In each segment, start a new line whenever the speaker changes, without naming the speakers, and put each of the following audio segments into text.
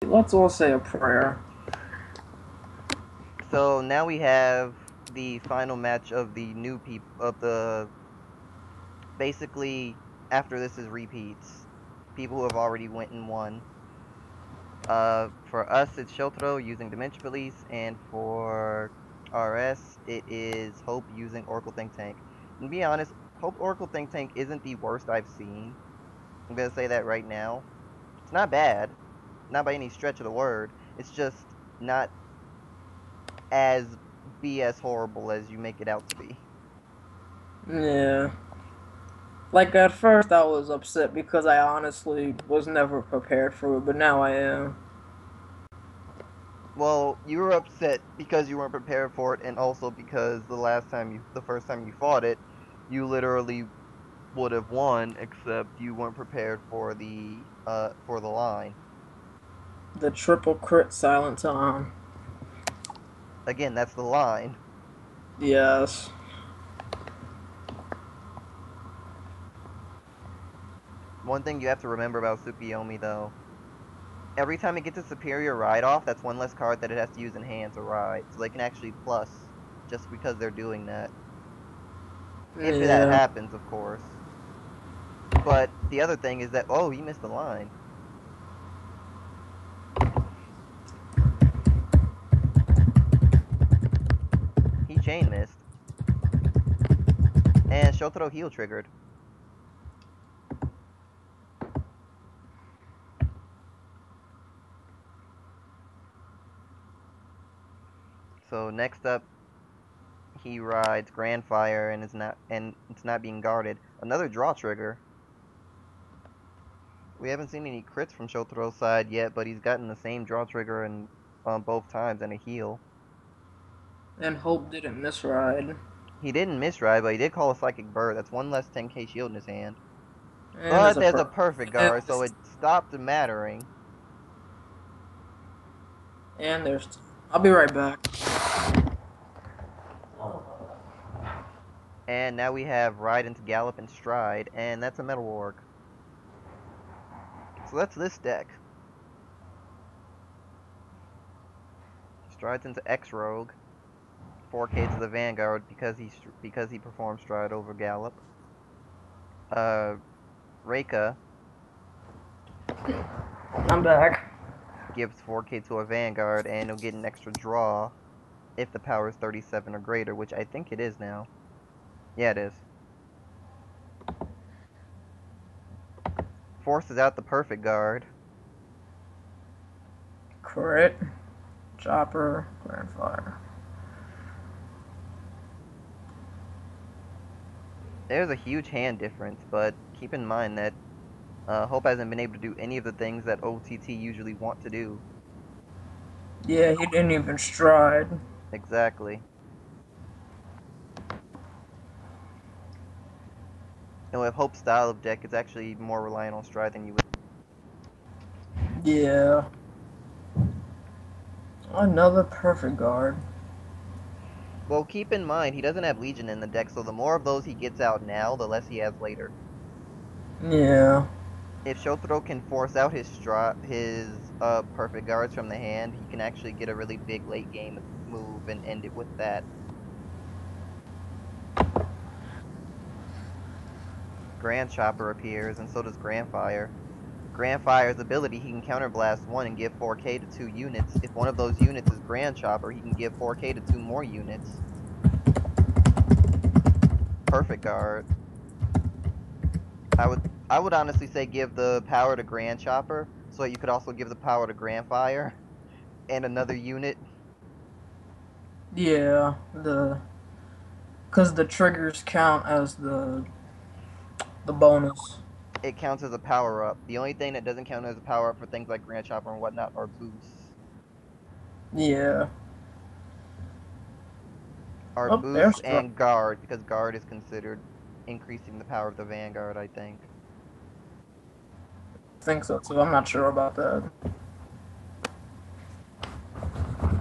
Let's all say a prayer.
So now we have the final match of the new people of the basically after this is repeats. People who have already went and won. For us it's Shotaro using Dimension Police, and for RS it is Hope using Oracle Think Tank. And to be honest, Hope Oracle Think Tank isn't the worst I've seen. I'm gonna say that right now. It's not bad, not by any stretch of the word. It's just not as BS horrible as you make it out to be.
Yeah. Like at first I was upset because I honestly was never prepared for it, but now I am.
Well, you were upset because you weren't prepared for it, and also because the first time you fought it, you literally would have won, except you weren't prepared for the line.
The triple crit silent time.
Again, that's the line.
Yes.
One thing you have to remember about Tsukiyomi, though, every time it gets a superior ride off, that's one less card that it has to use in hand to ride, so they can actually plus just because they're doing that. If that
Yeah.
happens, of course. But the other thing is that, oh, he missed the line. He chain missed. And Shotaro heal triggered. So next up, he rides Grandfire and it's not being guarded. Another draw trigger. We haven't seen any crits from Shotaro's side yet, but he's gotten the same draw trigger on both times and a heal.
And Hope didn't misride.
He didn't misride, but he did call a Psychic Bird. That's one less 10k shield in his hand.
And
But
there's a
there's a perfect guard, so
and,
it stopped mattering.
and there's I'll be right back.
And now we have Ride into Gallop and Stride, and that's a Metal Orc. So that's this deck. Strides into X-Rogue. 4k to the Vanguard because he performed Stride over Gallop. Uh, Reika
I'm back.
gives 4k to a Vanguard, and he'll get an extra draw if the power is 37 or greater, which I think it is now. Yeah, it is. Forces out the perfect guard.
Crit. Chopper. Grandfire.
There's a huge hand difference, but keep in mind that Hope hasn't been able to do any of the things that OTT usually want to do.
Yeah, he didn't even stride.
Exactly. And with Hope's style of deck, it's actually more reliant on Stride than you would.
Yeah. Another perfect guard.
Well, keep in mind, he doesn't have Legion in the deck, so the more of those he gets out now, the less he has later.
Yeah.
If Shotaro can force out his perfect guards from the hand, he can actually get a really big late game move and end it with that. Grand Chopper appears, and so does Grandfire. Grandfire's ability, he can counterblast one and give 4k to 2 units. If one of those units is Grand Chopper, he can give 4k to 2 more units. Perfect guard. I would honestly say give the power to Grand Chopper, so you could also give the power to Grandfire and another unit.
Yeah. Cause the triggers count as the bonus.
It counts as a power up. The only thing that doesn't count as a power up for things like Grand Chopper and whatnot are boosts.
Yeah.
Are
Oh,
boosts
there's
and guard, because guard is considered increasing the power of the Vanguard, I think.
think so too. I'm not sure about that.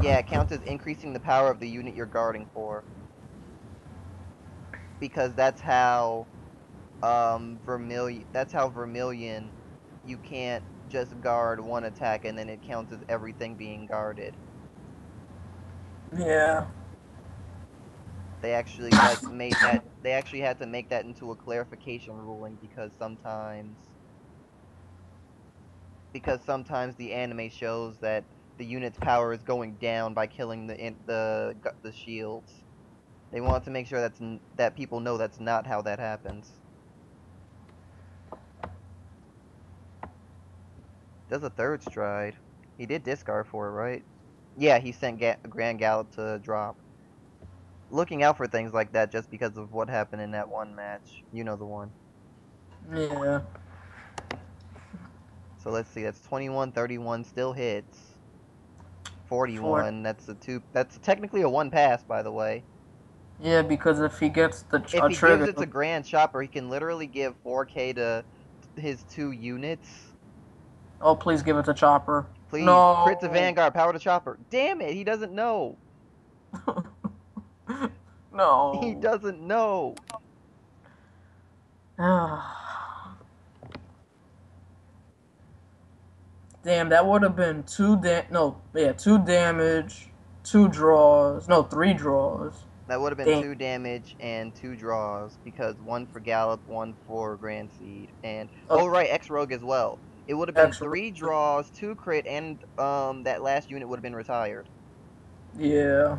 Yeah, it counts as increasing the power of the unit you're guarding for. Because that's how Vermilion you can't just guard one attack and then it counts as everything being guarded.
Yeah.
They actually like made that they actually had to make that into a clarification ruling because sometimes the anime shows that the unit's power is going down by killing the shields. They want to make sure that people know that's not how that happens. Does a third stride. He did discard for it, right? Yeah, he sent Grand Gallop to drop. Looking out for things like that just because of what happened in that one match. You know the one.
Yeah.
So let's see, that's 21, 31, still hits.
For
41, that's technically a one pass, by the way.
yeah, because if he gets
If
a
he gives
trigger,
it to Grand Chopper, he can literally give 4K to his 2 units.
oh please give it to Chopper.
Please, crit to
No.
Vanguard, power to Chopper. Damn it, he doesn't know. He
No.
doesn't know.
Damn, that would have been two damage, two draws, no, three draws.
That would have been
Damn.
2 damage and 2 draws because one for Gallop, one for Grand Seed, and
Oh,
oh right, X Rogue as well. It would have been
extra.
3 draws, 2 crit, and that last unit would have been retired.
Yeah.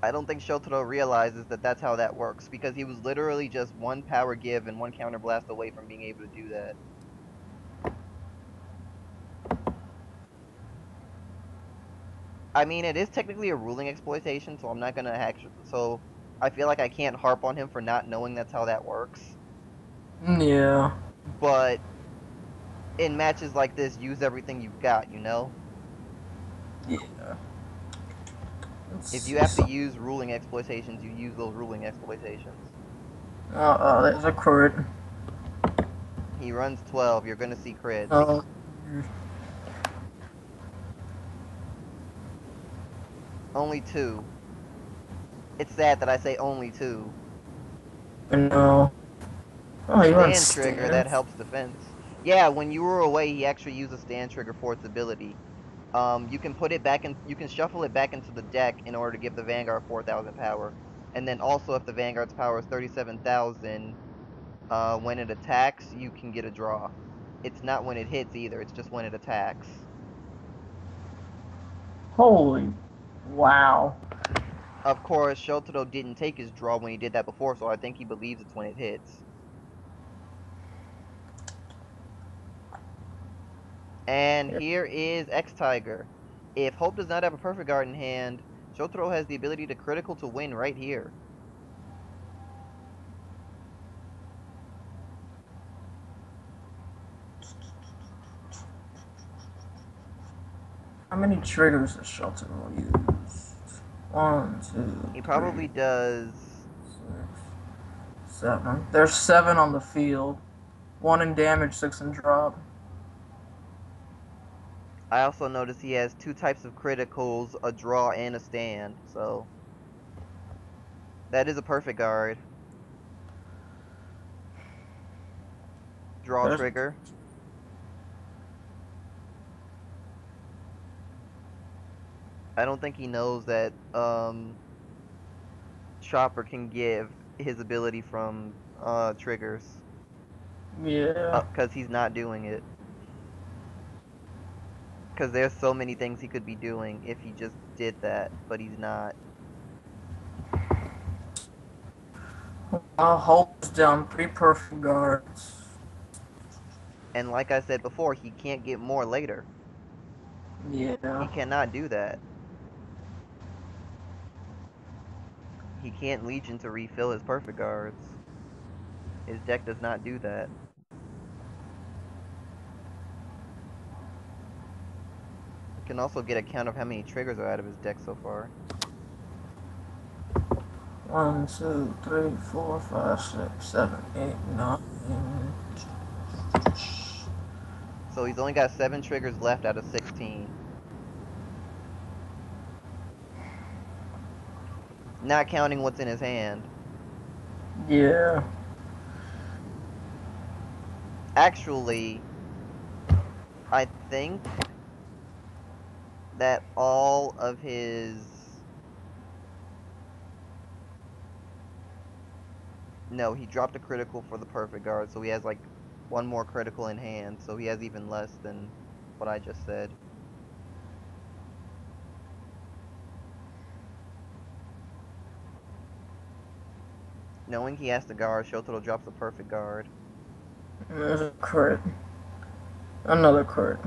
I don't think Shotaro realizes that that's how that works because he was literally just one power give and one counter blast away from being able to do that. I mean, it is technically a ruling exploitation, so I'm not gonna actually. So I feel like I can't harp on him for not knowing that's how that works.
Yeah.
But in matches like this, use everything you've got, you know?
Yeah.
If
It's,
you have
it's,
to use ruling exploitations, you use those ruling exploitations.
there's a crit.
He runs 12, you're gonna see crits.
Uh,
Only 2. It's sad that I say only 2.
no. Oh, he runs
Stand trigger, that
stance.
helps defense. Yeah, when you were away, he actually used a stand trigger for its ability. You can put it back in. You can shuffle it back into the deck in order to give the Vanguard 4,000 power. And then also, if the Vanguard's power is 37,000, when it attacks, you can get a draw. It's not when it hits either. It's just when it attacks.
Holy, wow.
Of course, Shotaro didn't take his draw when he did that before, so I think he believes it's when it hits. And
Yeah.
here is X-Tiger. If Hope does not have a perfect guard in hand, Shotaro has the ability to critical to win right here.
How many triggers does Shotaro use? One, two,
He
three,
probably does.
6, 7. There's 7 on the field. 1 in damage, 6 in drop.
I also notice he has 2 types of criticals, a draw and a stand, so that is a perfect guard. Draw
There's
trigger. I don't think he knows that Chopper can give his ability from triggers.
yeah.
Because he's not doing it. Because there's so many things he could be doing if he just did that, but he's not.
Hulk's down 3 perfect guards.
And like I said before, he can't get more later. He
Yeah.
cannot do that. He can't Legion to refill his perfect guards. His deck does not do that. You can also get a count of how many triggers are out of his deck so far.
1, 2, 3, 4, 5, 6, 7, 8, 9.
So he's only got 7 triggers left out of 16. Not counting what's in his hand.
Yeah.
Actually, I think that all of his... No, he dropped a critical for the perfect guard, so he has like one more critical in hand, so he has even less than what I just said. Knowing he has to guard, Shotaro drops a perfect guard.
There's a crit. Another crit.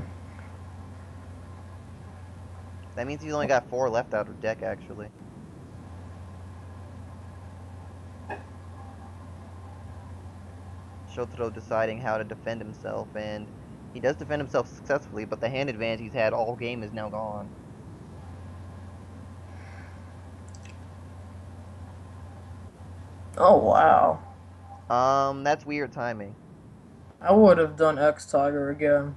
That means he's only got 4 left out of deck, actually. Shotaro deciding how to defend himself, and he does defend himself successfully, but the hand advantage he's had all game is now gone.
Oh wow.
That's weird timing.
I would have done X Tiger again.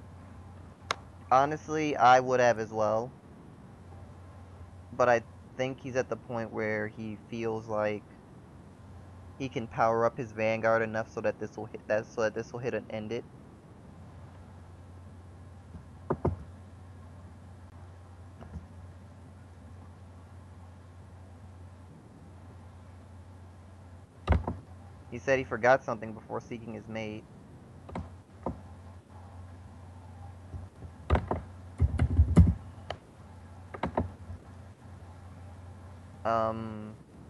Honestly, I would have as well, but I think he's at the point where he feels like he can power up his Vanguard enough so that this will hit and end it. He said he forgot something before seeking his mate.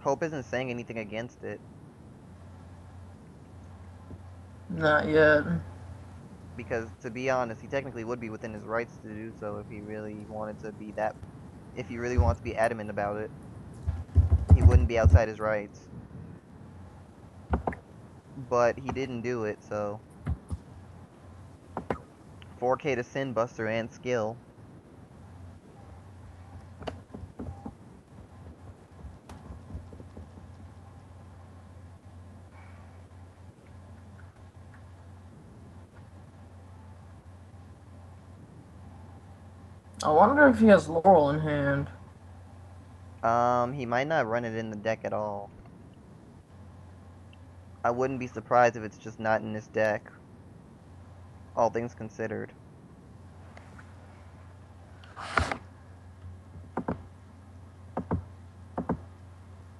Hope isn't saying anything against it.
Not yet.
Because, to be honest, he technically would be within his rights to do so if he really wanted to be that... If he really wants to be adamant about it. He wouldn't be outside his rights. But he didn't do it, so... 4K to Sin Buster and skill.
I wonder if he has Laurel in hand.
He might not run it in the deck at all. I wouldn't be surprised if it's just not in this deck. All things considered.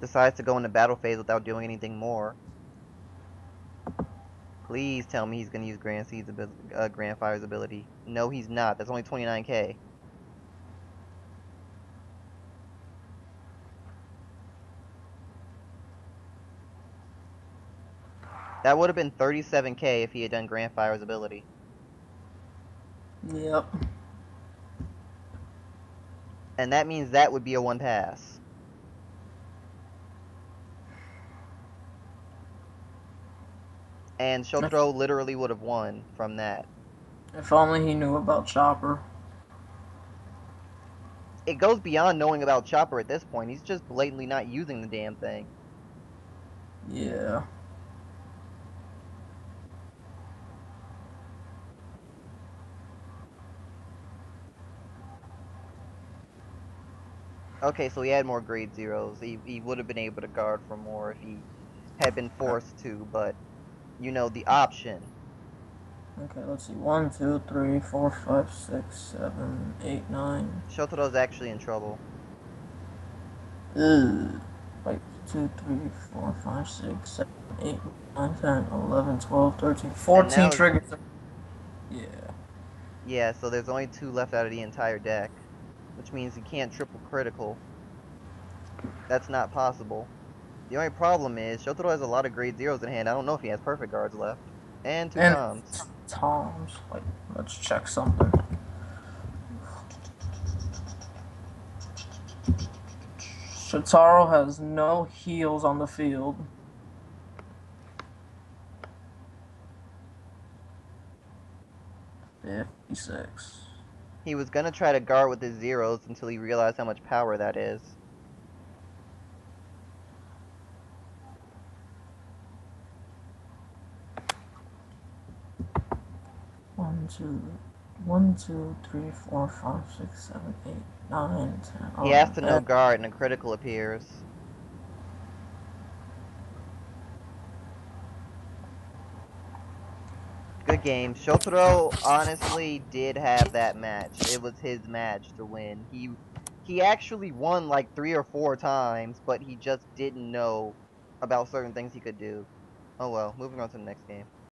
Decides to go into battle phase without doing anything more. Please tell me he's going to use Grand Fire's ability. No, he's not. That's only 29k. That would have been 37k if he had done Grand Fire's ability.
Yep.
And that means that would be a 1 pass. And Shotaro literally would have won from that.
If only he knew about Chopper.
It goes beyond knowing about Chopper at this point. He's just blatantly not using the damn thing.
Yeah.
Okay, so he had more grade zeros. He would have been able to guard for more if he had been forced to, but you know, the option.
Okay, let's see. 1, 2, 3, 4, 5, 6, 7, 8, 9.
Shotaro's actually in trouble.
Ugh. Wait, 2, 3, 4, 5, 6, 7, 8, 9, 10, 11, 12, 13, 14 triggers. Yeah.
Yeah, so there's only 2 left out of the entire deck, which means he can't triple critical. That's not possible. The only problem is Shotaro has a lot of grade zeros in hand. I don't know if he has perfect guards left. And 2
And
toms.
Toms. Like, let's check something. Shotaro has no heals on the field. $56.
He was gonna try to guard with his zeros until he realized how much power that is.
One, two, 3, 4, 5, 6, 7, 8, 9, 10.
He has to no guard and a critical appears. Good Great game. Shotaro honestly did have that match. It was his match to win. He actually won like 3 or 4 times, but he just didn't know about certain things he could do. Oh well, moving on to the next game.